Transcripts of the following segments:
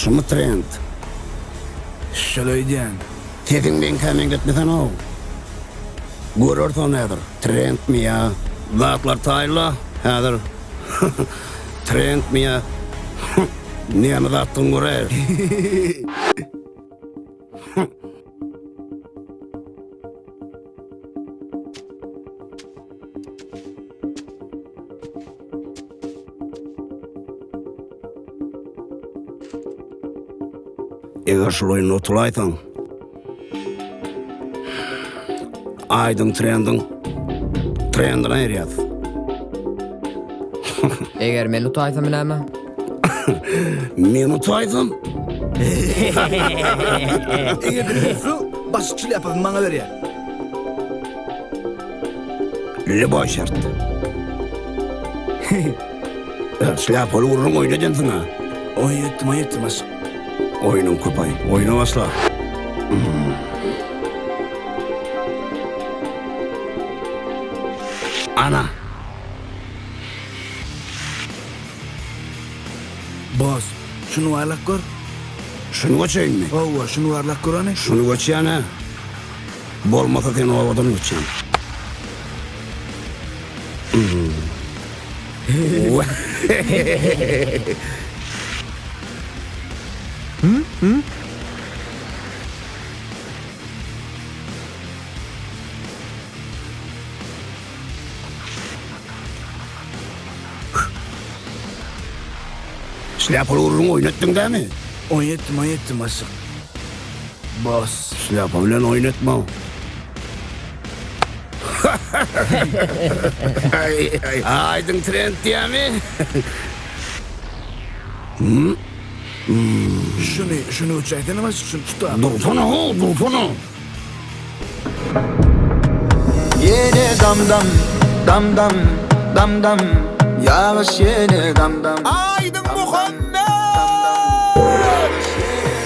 Şunu trend. Şöyleyden. Tekin ben kamen gitmesen o. Görürsen nedir? Trend mi ya? Zatlar tayla. Hadır. Trend mi ya? Neyini zattın görer? Eğer şu oyunu otulaysan, aydın trendin ayırıyaz. Eger men utaysam bilemem. Men utaysam, Eğer de su başçılık yapalım bana ver ya. liboy şart. Şlapalı vururun oynayacaksın ha. Oyettim aşk. Oyunun kupay, oyuna başla. Ana, Boz, şunu varlak gör. şunu geçeyim mi? Ova, şunu varlak gör hani. Şunu geçeyim ha. Bolmasa seni o havadan geçeyim. Şlapalı vururun oynattın değil mi? Oyettim aşk. Boz. Şlapa bilen oynatma. Aydın trend diye mi? Şunu uçaydın ama şunu tutam. Dursana ho, dursana. Yine dam dam dam dam dam dam yavaş yine dam dam Aydın Muhammed.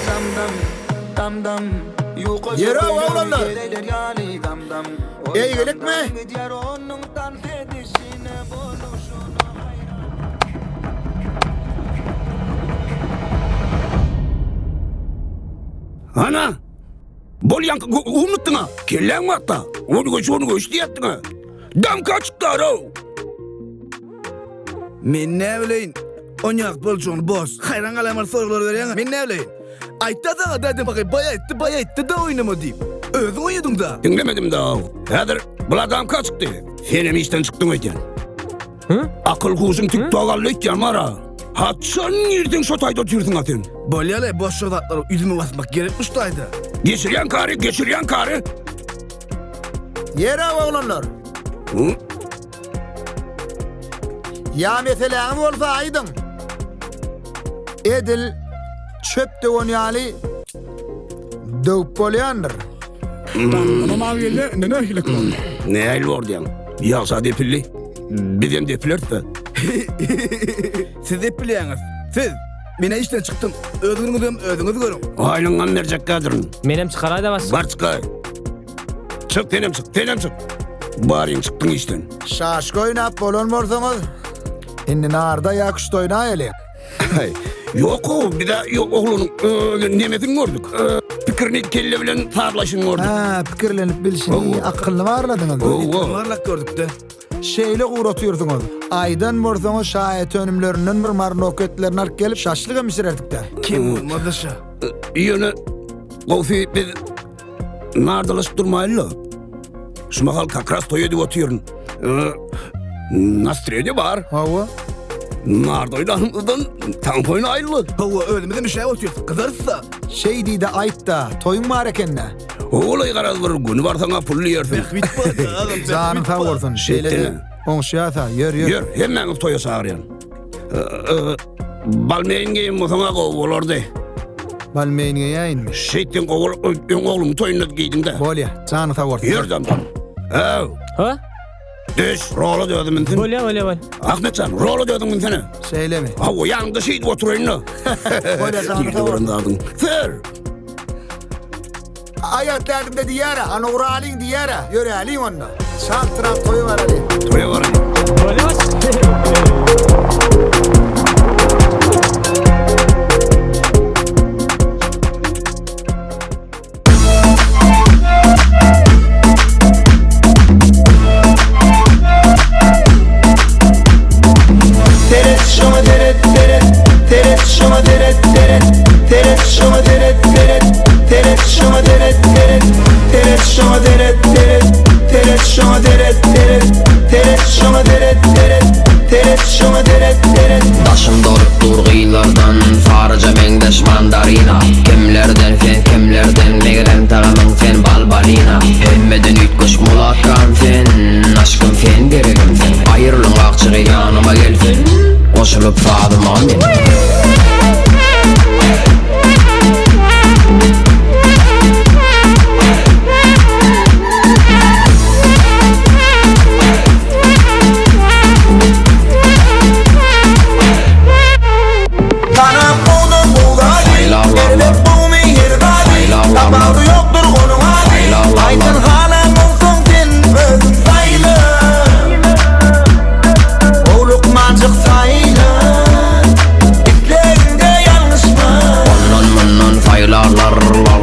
dam dam dam dam yukarı Yere oğlanlar. gelir yani dam dam İyi gelik mi? Diğer onun tan edişine bonuşuna Ana! Bol yankı unuttun ha. Kellen mi hatta? Onu koş diye attın ha. Dam kaçtı ara. Men ne bileyim? Onyak bolçoğunu boz. Hayran kalamar sorular veriyorsun. Men ne bileyim? Aytta da dedim bakayım baya etti da oynama deyip. Özün oynadın da. Dinlemedim daha. Hadır, bula dam kaçtı. Senem işten çıktın öten. Akıl kuzun tük doğallı etken mara. Hatsan nereden şotayda türdün atın. Bolyale boş şodatları yüzüme basmak gerekmiş daydı. Geçiryen karı. Yere oğlanlar. Hı? Ya meselem olsa aydın. Edil çöpte oynayali dövüp bolyandır. Ne ayıl var diyen? Yağsa depilli. Bizim depiler de. Siz hep biliyorsunuz. Siz. Mine işten çıktım. Özünüzü görün. Aylıngan verecek kadrın. Menem çıkaray da bas. Var çıkay. Çık tenem çık. Bari çıktın işten. Şaşk oynap bolon morsanız. Inni narda yakıştı oynayali. Yok o bir de yok oğlum nimetin gördük. Fikrini kelle bilen tarlaşın gördük. Ha, fikirlenip bilişini akıllı varladınız. Varlak gördük de. Şeyle uğratıyorsunuz. Aydan morsanız şayet önümlerinden bir marnok etlerini alıp gelip şaşlığa misirerdik de. Kim olmaz aşağı. Yine kofi biz nardalaşıp durmayla. Şu mahal kakras toyu edip otuyorsun. Nastriyede var. Hava. Nardoydan tampoyun ayrılı. Hava ölümden bir şey otuyorsun. Kızarsa. Şey deydi ayıpta. Toyun mu harekenle? Oğlay karaz var. Günü var sana pullu yersin. Bit bana adam. Canın sağ olsun. Şeyle de. Onşuyasa yör. Yür hemen toya sağıryan. Balmeyin giyim sana kovular de. Balmeyniye yayınmış. Şeytin oğlum toyunu giydin de. Bolya. Canın sağ olsun. Yür damdan. Ha? Düş. Rolo diyordum ben seni. Bolya. Ahmetcan rolo diyordum ben seni. Şeyle mi? Ha o yanında şeydi oturayın da. Bolya canın Girdi sağ olsun. oranda aldın. Sır. Ayaklarım da diyara. Anuralin diyara. Yöre alin onunla. Şantrak toyu var ali. Toya var. Bolya bas. şoma deret deret Teret şoma deret deret Teret şoma deret deret Teret şoma deret deret Teret şoma deret deret Teret şoma deret deret Teret şoma deret deret Teret şoma deret deret Başım dolup dur kıyılardan Farca mengdeş mandarina Kimlerden fen kimlerden Megrem tağamın fen balbalina Hemmeden ütkoş mulatkan fen Aşkım fen geregim fen Ayrılın akçığı yanıma gel fen Koşulup fadım amin Bana buldum bu gali Derlet bu mihir gali Tabağı yoktur onun hali Aydın hala olsun sen özün saylı O lukmancık saylı İplerinde yanlış mı? Ondan bundan faylarlar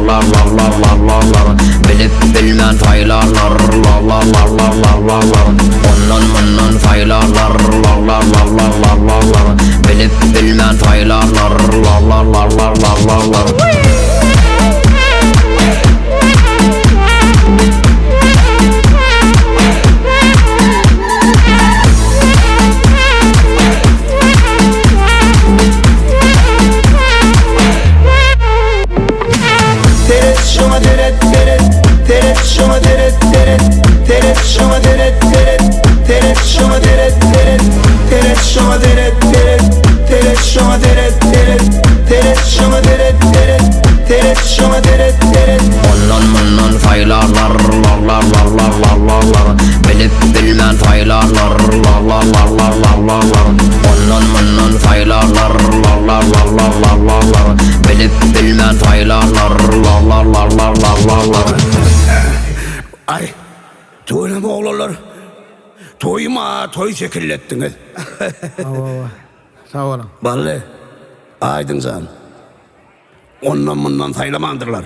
Lar lar lar lar lar lar Bilip bilmen faylarlar Lar lar lar lar lar lar lar Ondan bundan faylarlar Lar lar lar lar lar lar lar Bilip bilmen faylarlar Lar lar lar lar lar lar lar Teret şoma deret deret Teret şoma deret deret Teret şoma deret deret Teret şoma deret deret Teret şoma deret deret Teret şoma deret deret Teret şoma deret deret Teret şoma deret deret Ondan bundan faylarlar Lar lar lar lar lar lar lar Bilip bilmen faylarlar Lar lar lar lar lar lar lar Ondan bundan faylarlar Lar lar lar lar lar lar lar Bilip bilmen faylarlar Lar lar lar lar lar lar lar Ay, toynama oğlanlar. Toyma, toy şekillettiniz. Sağ olun. Vallahi, aydın can. Ondan bundan saylamandırlar.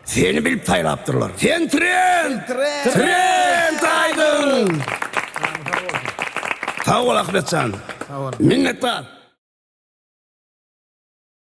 Seni bilip saylaptırlar. Sen Trent aydın. Sağ ol Ahmetcan. Sağ olun. Minnettar.